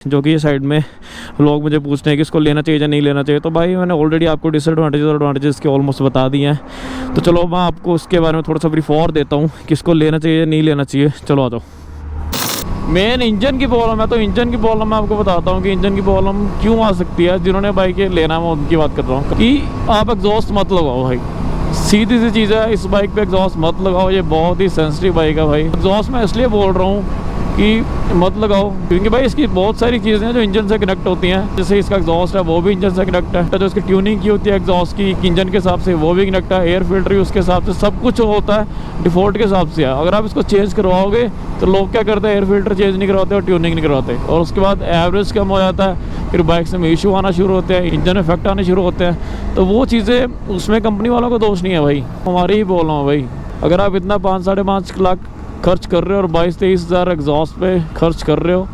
जो कि ये साइड में लोग मुझे पूछते हैं कि इसको लेना चाहिए या नहीं लेना चाहिए। तो भाई मैंने ऑलरेडी आपको डिसएडवांटेजेस और एडवांटेजेस के ऑलमोस्ट बता दिए हैं। तो चलो मैं आपको उसके बारे में थोड़ा सा ब्रीफ और देता हूँ कि इसको लेना चाहिए या नहीं लेना चाहिए। चलो आ जाओ। मेन इंजन की प्रॉब्लम है, तो इंजन की प्रॉब्लम मैं आपको बताता हूँ कि इंजन की प्रॉब्लम क्यों आ सकती है। जिन्होंने बाइक ये लेना है मैं उनकी बात कर रहा हूँ कि आप एग्जॉस्ट मत लगाओ भाई, सीधी सी चीज़ है। इस बाइक पे एग्जॉस्ट मत लगाओ, ये बहुत ही सेंसिटिव बाइक है भाई। एग्जॉस्ट मैं इसलिए बोल रहा हूँ कि मत लगाओ क्योंकि भाई इसकी बहुत सारी चीज़ें हैं जो इंजन से कनेक्ट होती हैं। जैसे इसका एग्जॉस्ट है वो भी इंजन से कनेक्ट है, जो इसकी ट्यूनिंग की होती है एग्जॉस्ट की इंजन के हिसाब से वो भी कनेक्ट है, एयर फिल्टर भी उसके हिसाब से, सब कुछ होता है डिफ़ॉल्ट के हिसाब से है। अगर आप इसको चेंज करवाओगे तो लोग क्या करते हैं, एयर फिल्टर चेंज नहीं करवाते और ट्यूनिंग नहीं करवाते, और उसके बाद एवरेज कम हो जाता है, फिर बाइक में इशू आना शुरू होते हैं, इंजन इफेक्ट आने शुरू होते हैं। तो वो चीज़ें उसमें कंपनी वालों का दोष नहीं है भाई, हमारी ही बोल रहा हूँ भाई। अगर आप इतना 5-5.5 लाख खर्च कर रहे हो और 22-23 हज़ार एग्जॉस्ट पे खर्च कर रहे हो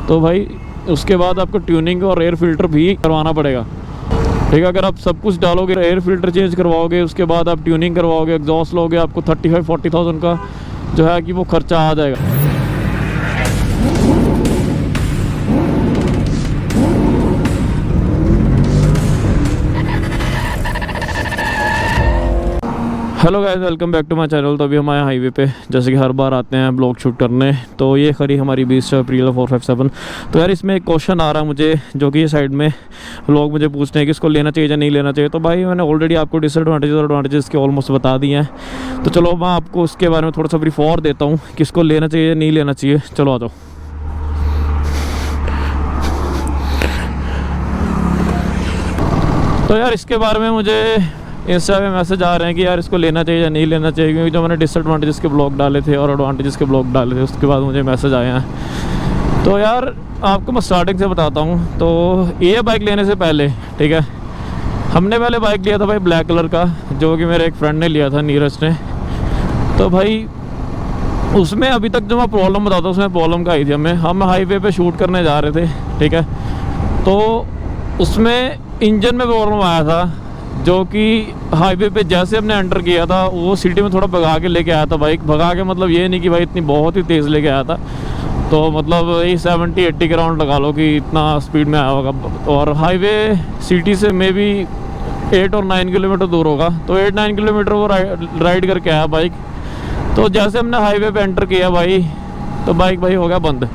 तो भाई उसके बाद आपको ट्यूनिंग और एयर फिल्टर भी करवाना पड़ेगा। ठीक है, अगर आप सब कुछ डालोगे, एयर फिल्टर चेंज करवाओगे, उसके बाद आप ट्यूनिंग करवाओगे, एग्जॉस्ट लोगे, आपको 35-40,000 का जो है कि वो खर्चा आ जाएगा। Hello guys, welcome back to my channel. तो अभी हम आए हाईवे पे, जैसे कि हर बार आते हैं ब्लॉग शूट करने। तो ये खड़ी हमारी 20 अप्रैल 457। तो यार इसमें एक क्वेश्चन आ रहा है मुझे, जो कि ये साइड में लोग मुझे पूछते हैं कि इसको लेना चाहिए या नहीं लेना चाहिए। तो भाई मैंने ऑलरेडी आपको डिसएडवांटेजेस और एडवांटेजेस के ऑलमोस्ट बता दिए हैं। तो चलो मैं आपको उसके बारे में थोड़ा सा ब्रीफ और देता हूँ कि इसको लेना चाहिए या नहीं लेना चाहिए। चलो आ जाओ। तो यार इसके बारे में मुझे इंस्टा पे मैसेज आ रहे हैं कि यार इसको लेना चाहिए या नहीं लेना चाहिए, क्योंकि जो मैंने डिसएडवांटेजेस के ब्लॉग डाले थे और एडवांटेजेस के ब्लॉग डाले थे उसके बाद मुझे मैसेज आए हैं। तो यार आपको मैं स्टार्टिंग से बताता हूँ। तो ये बाइक लेने से पहले, ठीक है, हमने पहले बाइक लिया था भाई ब्लैक कलर का, जो कि मेरे एक फ्रेंड ने लिया था, नीरज ने। तो भाई उसमें अभी तक जो मैं प्रॉब्लम बताता हूँ उसमें प्रॉब्लम का आई थी। हम हाईवे पर शूट करने जा रहे थे, ठीक है, तो उसमें इंजन में प्रॉब्लम आया था, जो कि हाईवे पे जैसे हमने एंटर किया था वो सिटी में थोड़ा भगा के लेके आया था बाइक। भगा के मतलब ये नहीं कि भाई इतनी बहुत ही तेज़ लेके आया था, तो मतलब यही 70-80 के राउंड लगा लो कि इतना स्पीड में आया होगा। और हाईवे सिटी से मे बी 8 और 9 किलोमीटर दूर होगा, तो 8-9 किलोमीटर वो राइड करके आया बाइक। तो जैसे हमने हाईवे पे एंटर किया भाई, तो बाइक भाई हो गया बंद।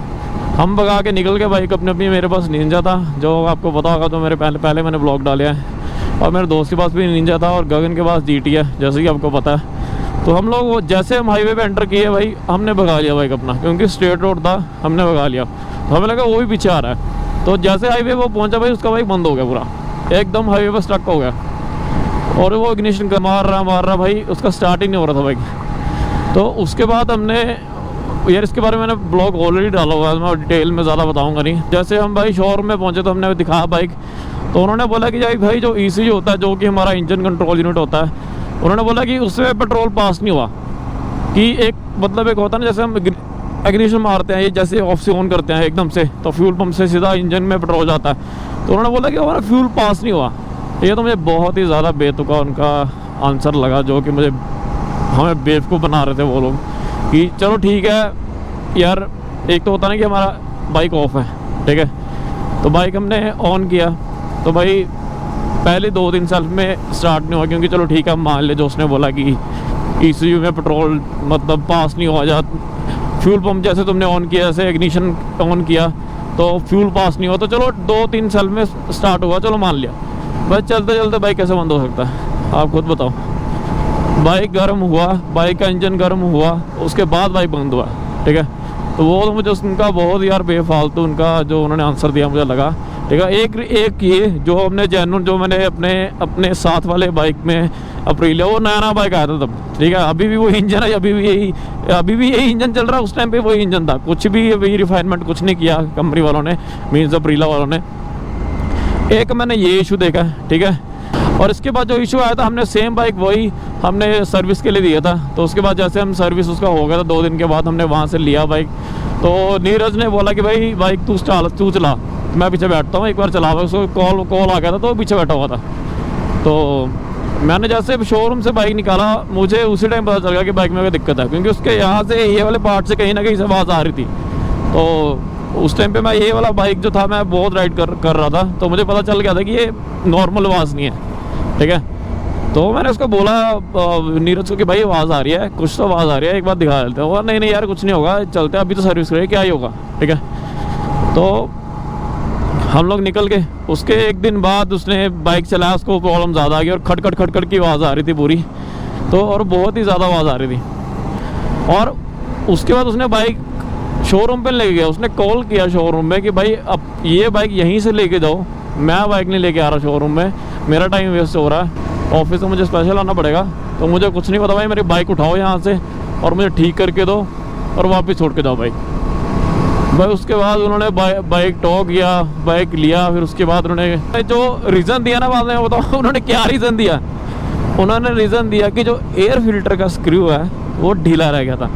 हम भगा के निकल गए बाइक अपनी। मेरे पास निंजा था, जो आपको पता होगा, तो मेरे पहले मैंने ब्लॉग डाले हैं। और मेरे दोस्त के पास भी निंजा था और गगन के पास जीटी है, जैसे कि आपको पता है। तो हम लोग जैसे हम हाईवे पे एंटर किए भाई, हमने भगा लिया बाइक अपना, क्योंकि स्ट्रेट रोड था, हमने भगा लिया। तो हमें लगा वो भी पीछे आ रहा है। तो जैसे हाईवे वो पहुंचा भाई, उसका बाइक बंद हो गया पूरा, एकदम हाईवे पर स्टक हो गया। और वो इग्निशन का मार रहा भाई, उसका स्टार्ट ही नहीं हो रहा था बाइक। तो उसके बाद हमने यार इसके बारे में मैंने ब्लॉग ऑलरेडी डाला हुआ है, मैं डिटेल में ज़्यादा बताऊँगा नहीं। जैसे हम भाई शोरूम में पहुँचे तो हमने दिखाया बाइक, तो उन्होंने बोला कि भाई जो ECU होता है, जो कि हमारा इंजन कंट्रोल यूनिट होता है, उन्होंने बोला कि उसमें पेट्रोल पास नहीं हुआ। कि एक मतलब एक होता है ना, जैसे हम इग्निशन मारते हैं, ये जैसे ऑफ से ऑन करते हैं एकदम से, तो फ्यूल पंप से सीधा इंजन में पेट्रोल जाता है। तो उन्होंने बोला कि हमारा फ्यूल पास नहीं हुआ। ये तो मुझे बहुत ही ज़्यादा बेतुका उनका आंसर लगा, जो कि मुझे हमें बेवकूफ़ बना रहे थे वो लोग। कि चलो ठीक है यार, एक तो होता ना कि हमारा बाइक ऑफ है, ठीक है, तो बाइक हमने ऑन किया, तो भाई पहले 2-3 सेल्फ में स्टार्ट नहीं हुआ, क्योंकि चलो ठीक है मान ले, जो उसने बोला कि ECU में पेट्रोल मतलब पास नहीं हुआ। फ्यूल पंप जैसे तुमने ऑन किया, जैसे इग्निशन ऑन किया तो फ्यूल पास नहीं हुआ, तो चलो 2-3 सेल्फ में स्टार्ट हुआ, चलो मान लिया। बस चलते चलते बाइक कैसे बंद हो सकता है, आप खुद बताओ। बाइक गर्म हुआ, बाइक का इंजन गर्म हुआ, उसके बाद बाइक बंद हुआ, ठीक है। तो वो तो मुझे उनका बहुत यार बेफालतू उनका जो उन्होंने आंसर दिया मुझे लगा, ठीक है। एक ये जो हमने जेन्युइन, जो मैंने अपने साथ वाले बाइक में अप्रीलिया, वो नया बाइक आया था तब, ठीक है। अभी भी वो इंजन है, अभी भी यही इंजन चल रहा है। उस टाइम पे वही इंजन था, कुछ भी वही रिफाइनमेंट कुछ नहीं किया कंपनी वालों ने, मीन्स अप्रीलिया वालों ने। एक मैंने ये इशू देखा, ठीक है। और इसके बाद जो इशू आया था, हमने सेम बाइक वही हमने सर्विस के लिए दिया था। तो उसके बाद जैसे हम सर्विस उसका हो गया था 2 दिन के बाद, हमने वहाँ से लिया बाइक। तो नीरज ने बोला कि भाई बाइक तू चला, मैं पीछे बैठता हूँ, एक बार चला। उसको कॉल आ गया था, तो पीछे बैठा हुआ था। तो मैंने जैसे शोरूम से बाइक निकाला, मुझे उसी टाइम पता चल गया कि बाइक में कोई दिक्कत है, क्योंकि उसके यहाँ से ये वाले पार्ट से कहीं ना कहीं से आवाज़ आ रही थी। तो उस टाइम पे मैं ये वाला बाइक जो था मैं बहुत राइड कर रहा था, तो मुझे पता चल गया था कि ये नॉर्मल आवाज़ नहीं है, ठीक है। तो मैंने उसको बोला नीरज को कि भाई आवाज़ आ रही है, कुछ तो आवाज़ आ रही है, एक बार दिखा देते हैं। और नहीं यार कुछ नहीं होगा, चलते हैं, अभी तो सर्विस करें, क्या ही होगा, ठीक है। तो हम लोग निकल गए। उसके एक दिन बाद उसने बाइक चलाया, उसको प्रॉब्लम ज़्यादा आ गई और खट खट की आवाज़ आ रही थी पूरी, तो और बहुत ही ज़्यादा आवाज़ आ रही थी। और उसके बाद उसने बाइक शोरूम पे ले गया। उसने कॉल किया शोरूम में कि भाई अब ये बाइक यहीं से लेके जाओ, मैं बाइक नहीं लेके आ रहा शोरूम में, मेरा टाइम वेस्ट हो रहा है, ऑफिस से मुझे स्पेशल आना पड़ेगा, तो मुझे कुछ नहीं पता भाई, मेरी बाइक उठाओ यहाँ से और मुझे ठीक करके दो और वापस छोड़ के जाओ बाइक। भाई उसके बाद उन्होंने बाइक टो किया, बाइक लिया। फिर उसके बाद उन्होंने जो रीज़न दिया ना बाद में बताओ उन्होंने क्या रीज़न दिया। उन्होंने रीज़न दिया कि जो एयर फिल्टर का स्क्रू है वो ढीला रह गया था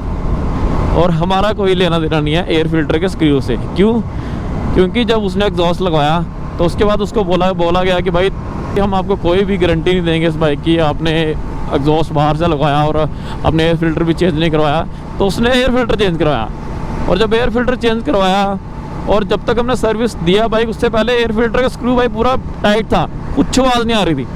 और हमारा कोई लेना देना नहीं है एयर फिल्टर के स्क्रू से। क्यों? क्योंकि जब उसने एग्जॉस्ट लगवाया तो उसके बाद उसको बोला गया कि भाई हम आपको कोई भी गारंटी नहीं देंगे इस बाइक की, आपने एग्जॉस्ट बाहर से लगवाया और अपने एयर फिल्टर भी चेंज नहीं करवाया। तो उसने एयर फिल्टर चेंज करवाया, और जब एयर फिल्टर चेंज करवाया और जब तक हमने सर्विस दिया बाइक, उससे पहले एयर फिल्टर का स्क्रू भाई पूरा टाइट था, कुछ आवाज़ नहीं आ रही थी।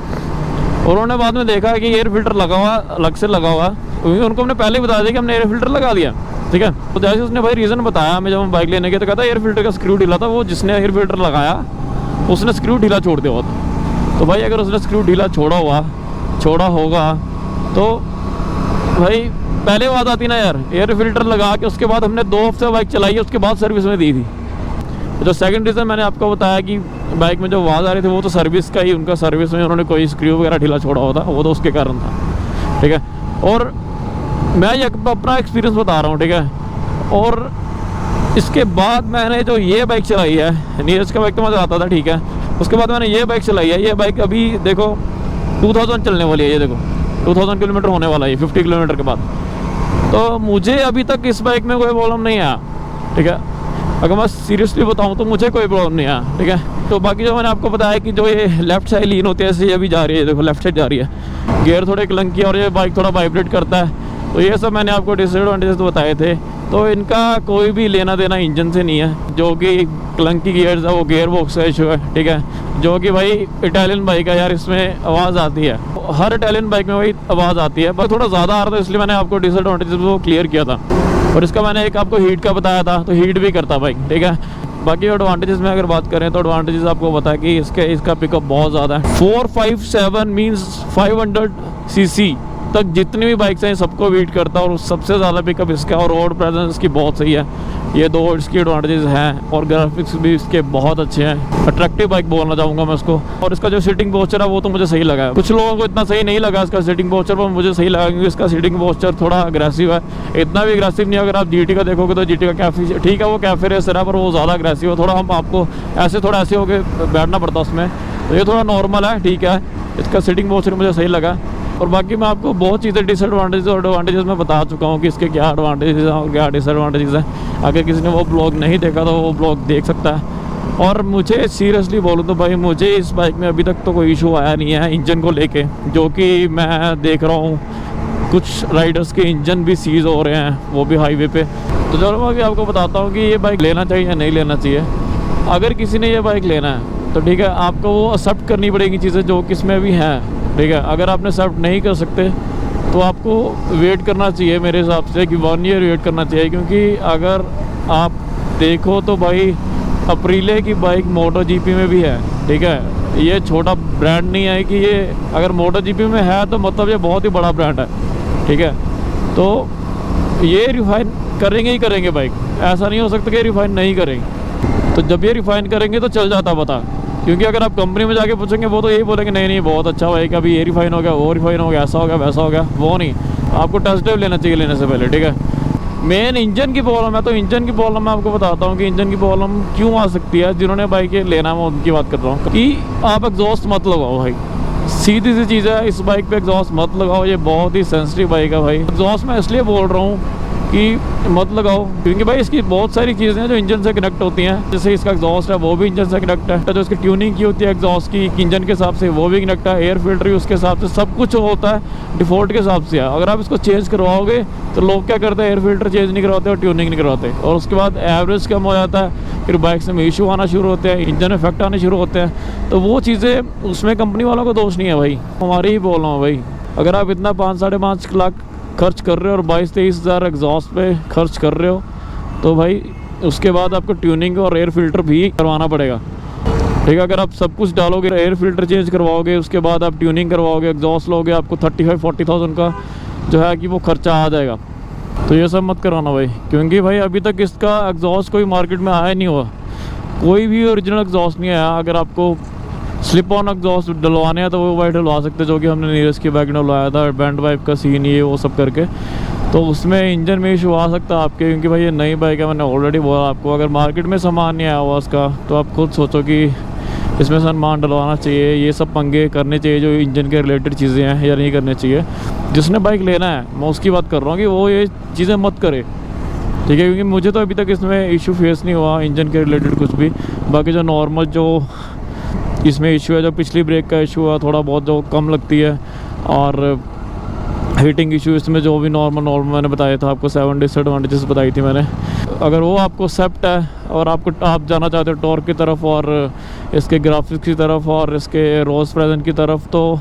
और उन्होंने बाद में देखा कि एयर फिल्टर लगा हुआ, अलग से लगा हुआ, क्योंकि उनको हमने पहले ही बता दिया कि हमने एयर फिल्टर लगा दिया, ठीक है। तो जैसे उसने भाई रीज़न बताया हमें, जब हम बाइक लेने गए तो कहता एयर फिल्टर का स्क्रू ढीला था, वो जिसने एयर फिल्टर लगाया उसने स्क्रू ढीला छोड़ दिया हुआ था। तो भाई अगर उसने स्क्रू ढीला छोड़ा होगा तो भाई पहले बात आती ना यार, एयर फिल्टर लगा के उसके बाद हमने 2 हफ्ते बाइक चलाई है, उसके बाद सर्विस में दी थी। जो सेकंड रीज़न मैंने आपको बताया कि बाइक में जो आवाज़ आ रही थी वो तो सर्विस का ही, उनका सर्विस में उन्होंने कोई स्क्रू वगैरह ढीला छोड़ा होता, वो तो उसके कारण था, ठीक है। और मैं ये अपना एक्सपीरियंस बता रहा हूँ, ठीक है। और इसके बाद मैंने जो ये बाइक चलाई है, नीरज का बाइक तो मैं चलाता था, ठीक है। उसके बाद मैंने ये बाइक चलाई है, ये बाइक अभी देखो 2000 चलने वाली है, ये देखो 2000 किलोमीटर होने वाला है 50 किलोमीटर के बाद। तो मुझे अभी तक इस बाइक में कोई प्रॉब्लम नहीं आया, ठीक है। अगर मैं सीरियसली बताऊं तो मुझे कोई प्रॉब्लम नहीं आया, ठीक है। तो बाकी जो मैंने आपको बताया कि जो ये लेफ्ट साइड लीन होती है ऐसे ये भी जा रही है, देखो लेफ्ट साइड जा रही है, गियर थोड़े क्लंकी और ये बाइक थोड़ा वाइब्रेट करता है, तो ये सब मैंने आपको डिसएडवांटेजेस बताए थे। तो इनका कोई भी लेना देना इंजन से नहीं है, जो कि क्लंकी गियर्स है वो गियर बॉक्स का इशू है, ठीक है। जो कि भाई इटालियन बाइक है यार, इसमें आवाज़ आती है, हर इटालियन बाइक में वही आवाज़ आती है, पर थोड़ा ज़्यादा आ रहा था, इसलिए मैंने आपको डिसएडवांटेजेस वो क्लियर किया था। और इसका मैंने एक आपको हीट का बताया था, तो हीट भी करता बाइक, ठीक है। बाकी एडवांटेजेस में अगर बात करें तो एडवांटेजेस आपको पता है कि इसका पिकअप बहुत ज़्यादा है। 457 मीन्स 500 सीसी तक जितनी भी बाइक्स हैं सबको बीट करता है, और सबसे ज़्यादा पिकअप इसका, और रोड प्रेजेंस इसकी बहुत सही है। ये 2 इसकी एडवांटेजेस हैं, और ग्राफिक्स भी इसके बहुत अच्छे हैं। अट्रैक्टिव बाइक बोलना चाहूँगा मैं उसको। और इसका जो सीटिंग पोस्चर है वो तो मुझे सही लगा है, कुछ लोगों को इतना सही नहीं लगा इसका सीटिंग पोस्चर, पर मुझे सही लगा क्योंकि इसका सीटिंग पोस्चर थोड़ा अग्रेसिव है। इतना भी अग्रेसिव नहीं है, अगर आप GT का देखोगे तो GT का काफ़ी ठीक है, वो कैफे रेसर है, पर वो ज़्यादा अग्रेसिव है थोड़ा, हम आपको ऐसे होकर बैठना पड़ता है उसमें, तो ये थोड़ा नॉर्मल है, ठीक है। इसका सीटिंग पोस्चर मुझे सही लगा। और बाकी मैं आपको बहुत चीज़ें डिसएडवांटेजेस और एडवांटेजेस में बता चुका हूँ कि इसके क्या एडवांटेजेस हैं और क्या डिसएडवांटेजेस हैं। अगर किसी ने वो ब्लॉग नहीं देखा तो वो ब्लॉग देख सकता है। और मुझे सीरियसली बोलूँ तो भाई मुझे इस बाइक में अभी तक तो कोई इशू आया नहीं है इंजन को लेके, जो कि मैं देख रहा हूँ कुछ राइडर्स के इंजन भी सीज हो रहे हैं, वो भी हाईवे पे। तो चलो मैं अभी आपको बताता हूँ कि ये बाइक लेना चाहिए या नहीं लेना चाहिए। अगर किसी ने ये बाइक लेना है तो ठीक है, आपको वो एक्सेप्ट करनी पड़ेगी चीज़ें जो कि इसमें भी हैं, ठीक है। अगर आपने एक्सेप्ट नहीं कर सकते तो आपको वेट करना चाहिए मेरे हिसाब से कि 1 ईयर वेट करना चाहिए, क्योंकि अगर आप देखो तो भाई अप्रीले की बाइक MotoGP में भी है, ठीक है। ये छोटा ब्रांड नहीं है कि ये अगर MotoGP में है तो मतलब ये बहुत ही बड़ा ब्रांड है, ठीक है। तो ये रिफाइन करेंगे ही करेंगे बाइक, ऐसा नहीं हो सकता कि रिफाइन नहीं करेंगे। तो जब ये रिफाइन करेंगे तो चल जाता पता, क्योंकि अगर आप कंपनी में जाके पूछेंगे वो तो यही बोलेंगे नहीं बहुत अच्छा बाइक, अभी ये रिफाइन हो गया, वो रिफाइन हो गया, ऐसा हो गया वैसा हो गया। वो नहीं, आपको टेस्ट ड्राइव लेना चाहिए लेने से पहले, ठीक है। मेन इंजन की प्रॉब्लम है, तो इंजन की प्रॉब्लम मैं आपको बताता हूँ कि इंजन की प्रॉब्लम क्यों आ सकती है। जिन्होंने बाइक लेना है मैं उनकी बात कर रहा हूँ कि आप एग्जॉस्ट मत लगाओ भाई, सीधी सी चीज़ है, इस बाइक पे एग्जॉस्ट मत लगाओ, ये बहुत ही सेंसिटिव बाइक है भाई। एग्जॉस्ट मैं इसलिए बोल रहा हूँ कि मत लगाओ, क्योंकि भाई इसकी बहुत सारी चीज़ें हैं जो इंजन से कनेक्ट होती हैं। जैसे इसका एग्जॉस्ट है वो भी इंजन से कनेक्ट है, जो इसकी ट्यूनिंग की होती है एग्जॉस्ट की इंजन के हिसाब से वो भी कनेक्ट है, एयर फिल्टर भी उसके हिसाब से, सब कुछ होता है डिफ़ॉल्ट के हिसाब से है। अगर आप इसको चेंज करवाओगे तो लोग क्या करते हैं, एयर फिल्टर चेंज नहीं करवाते और ट्यूनिंग नहीं करवाते, और उसके बाद एवरेज कम हो जाता है, फिर बाइक में इशू आना शुरू होते हैं, इंजन इफेक्ट आने शुरू होते हैं। तो वो चीज़ें उसमें कंपनी वालों का दोष नहीं है भाई, हमारे ही बोल रहा हूँ भाई। अगर आप इतना 5-5.5 लाख खर्च कर रहे हो और 22-23 हज़ार एग्जॉस्ट पे खर्च कर रहे हो, तो भाई उसके बाद आपको ट्यूनिंग और एयर फिल्टर भी करवाना पड़ेगा, ठीक है। अगर आप सब कुछ डालोगे, एयर फिल्टर चेंज करवाओगे, उसके बाद आप ट्यूनिंग करवाओगे, एग्जॉस्ट लोगे, आपको 35-40,000 का जो है कि वो खर्चा आ जाएगा। तो ये सब मत कराना भाई, क्योंकि भाई अभी तक इसका एग्जॉस्ट कोई मार्केट में आया नहीं हुआ, कोई भी ओरिजिनल एग्जॉस्ट नहीं आया। अगर आपको स्लिप ऑन एग्जॉस्ट डलवाने हैं तो वो भाई डलवा सकते, जो कि हमने नीरज की बाइक डलवाया था, बैंड वाइप का सीन ये वो सब करके। तो उसमें इंजन में इशू आ सकता है आपके, क्योंकि भाई ये नई बाइक है, मैंने ऑलरेडी बोला आपको। अगर मार्केट में सामान नहीं आया हुआ उसका, तो आप खुद सोचो कि इसमें सामान डलवाना चाहिए, ये सब पंगे करने चाहिए जो इंजन के रिलेटेड चीज़ें हैं, या नहीं करने चाहिए। जिसने बाइक लेना है मैं उसकी बात कर रहा हूँ कि वो ये चीज़ें मत करे, ठीक है। क्योंकि मुझे तो अभी तक इसमें इशू फेस नहीं हुआ इंजन के रिलेटेड कुछ भी। बाकी जो नॉर्मल जो इसमें इशू है, जो पिछली ब्रेक का इशू है थोड़ा बहुत जो कम लगती है, और हीटिंग इशू इसमें जो भी नॉर्मल मैंने बताया था आपको, 7 डिसएडवांटेजेस बताई थी मैंने। अगर वो आपको एक्सेप्ट है और आप जाना चाहते हो टॉर्क की तरफ और इसके ग्राफिक्स की तरफ और इसके रोज प्रेजेंट की तरफ, तो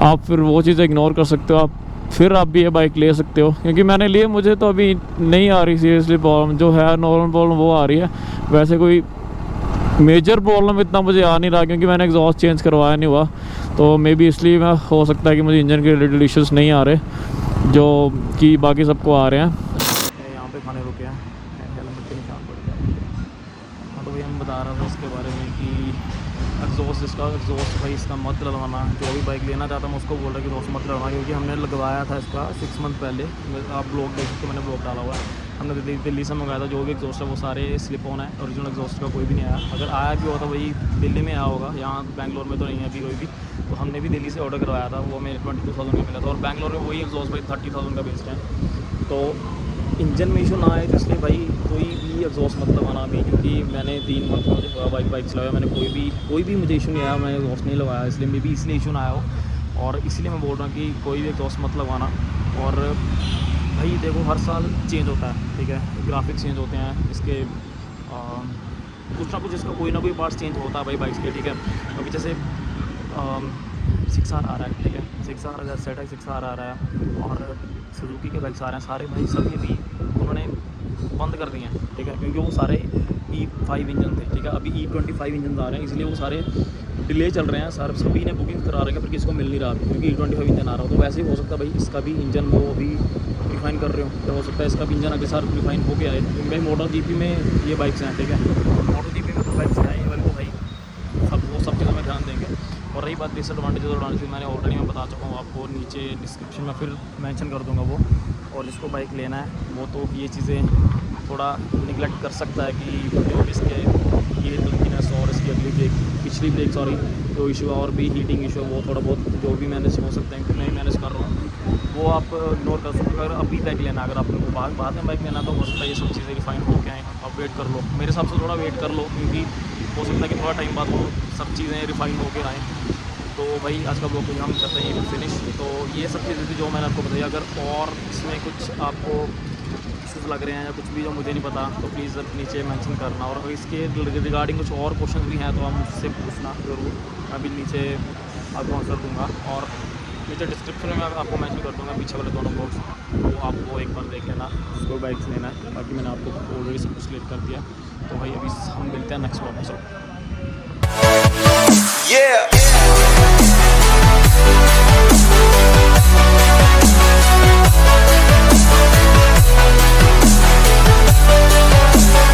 आप फिर वो चीज़ें इग्नोर कर सकते हो, फिर आप भी ये बाइक ले सकते हो। क्योंकि मैंने लिए, मुझे तो अभी नहीं आ रही सीरियसली प्रॉब्लम, जो है नॉर्मल प्रॉब्लम वो आ रही है। वैसे कोई मेजर प्रॉब्लम इतना मुझे आ नहीं रहा, क्योंकि मैंने एग्जॉस्ट चेंज करवाया नहीं हुआ, तो मे बी इसलिए मैं हो सकता है कि मुझे इंजन के रिलेटेड इश्यूज़ नहीं आ रहे जो कि बाकी सबको आ रहे हैं। यहाँ पे खाने रुके हैं, हेलमेट के निशान पड़ गया। हाँ तो भाई हम बता रहा था उसके बारे में कि एग्जॉस्ट भाई इसका मत डलवाना। जो भी बाइक लेना चाहता मैं उसको बोल रहा कि दोस्त मत डलवाना, क्योंकि हमने लगवाया था इसका 6 मंथ पहले। आप ब्लॉग देख सकते, मैंने ब्लॉग डाला हुआ है। हमने दिल्ली से मंगाया था, जो भी एग्जॉस्ट है वो सारे स्लिप ऑन है, ओरिजिनल एग्जॉस्ट का कोई भी नहीं आया। अगर आया भी होता वही दिल्ली में आया होगा, यहाँ बैंगलोर में तो नहीं है अभी कोई भी। तो हमने भी दिल्ली से ऑर्डर करवाया था, वो मेरे 22,000 का मिला था, और बैंगलोर में वही एग्जॉस्ट भाई 30,000 का बेचते हैं। तो इंजन में इशू ना आए, तो इसलिए भाई कोई भी एग्जॉस्ट मत लगाना अभी, क्योंकि मैंने 3 मंथ मुझे हुआ बाइक चलाया, मैंने कोई भी मुझे इशू नहीं आया, मैंने एग्जॉस्ट नहीं लगाया, इसलिए मे भी इसलिए इशू ना आया हो। और इसलिए मैं बोल रहा हूँ कि कोई भी एग्जॉस्ट मत लगवाना। और भाई देखो हर साल चेंज होता है, ठीक है, ग्राफिक्स चेंज होते हैं इसके, कुछ ना कुछ इसका कोई ना कोई पार्ट्स चेंज होता है भाई बाइक्स के, ठीक है। अभी जैसे 6R आ रहा है, ठीक है, 6R सेट है, 6R आ रहा है, और सुजुकी के बाइक्स आ रहे हैं सारे भाई, सभी भी उन्होंने बंद कर दिए हैं, ठीक है, क्योंकि वो सारे E5 इंजन थे, ठीक है। अभी E25 इंजन आ रहे हैं, इसलिए वो सारे डिले चल रहे हैं, सभी ने बुकिंग करा रहे हैं, फिर किसी को मिल नहीं रहा क्योंकि E25 इंजन आ रहा हो। तो वैसे ही हो सकता है भाई इसका भी इंजन वो अभी रिफाइन कर रहे हो, तो हो सकता है इसका भी इंजन अगले साल रिफाइन हो गया है। क्योंकि भाई MotoGP में ये बाइक्स हैं, ठीक है, MotoGP में तो बाइक्स हैं ये वाली, तो भाई सब चीज़ों में ध्यान देंगे। और रही बात डिसएडवांटेजेस और एडवांटेजेस, मैंने ऑलरेडी मैं बता चुका हूँ आपको, नीचे डिस्क्रिप्शन में फिर मेंशन कर दूँगा वो। और जिसको बाइक लेना है वो तो ये चीज़ें थोड़ा निगलेक्ट कर सकता है कि जो इसके ये लुकिनेस और इसकी पिछली ब्रेक जो इशू है, और भी हीटिंग इशू है, वो थोड़ा बहुत जो भी मैनेज हो सकते हैं कि मैं मैनेज कर रहा हूँ, वो आप इग्नोर कर सकते हो। अगर अभी बाइक लेना, अगर आपको बाद में बाइक लेना, तो हो सकता है ये सब चीज़ें रिफाइन हो के आए, आप वेट कर लो, मेरे हिसाब से थोड़ा वेट कर लो, क्योंकि हो सकता है कि थोड़ा टाइम बाद वो सब चीज़ें रिफाइन हो के आएँ। तो भाई आज का ब्लॉग को हम करते हैं फिनिश। तो ये सब चीज़ें थी जो मैंने आपको बताई। अगर और इसमें कुछ आपको इशूज़ लग रहे हैं या कुछ भी जो मुझे नहीं पता, तो प्लीज़ नीचे मेंशन करना। और अगर इसके रिगार्डिंग कुछ और क्वेश्चन भी हैं तो आप मुझसे पूछना ज़रूर, मैं भी नीचे आपको आंसर दूँगा। और नीचे डिस्क्रिप्शन में आपको मेंशन कर दूँगा पीछे वाले दोनों ब्लॉग्स, तो आप वो एक बार देख लेना, उसको बाइक्स लेना है। बाकी मैंने आपको ऑलरेडी सब कुछ क्लियर कर दिया। तो भाई अभी हम मिलते हैं नेक्स्ट ब्लॉग में।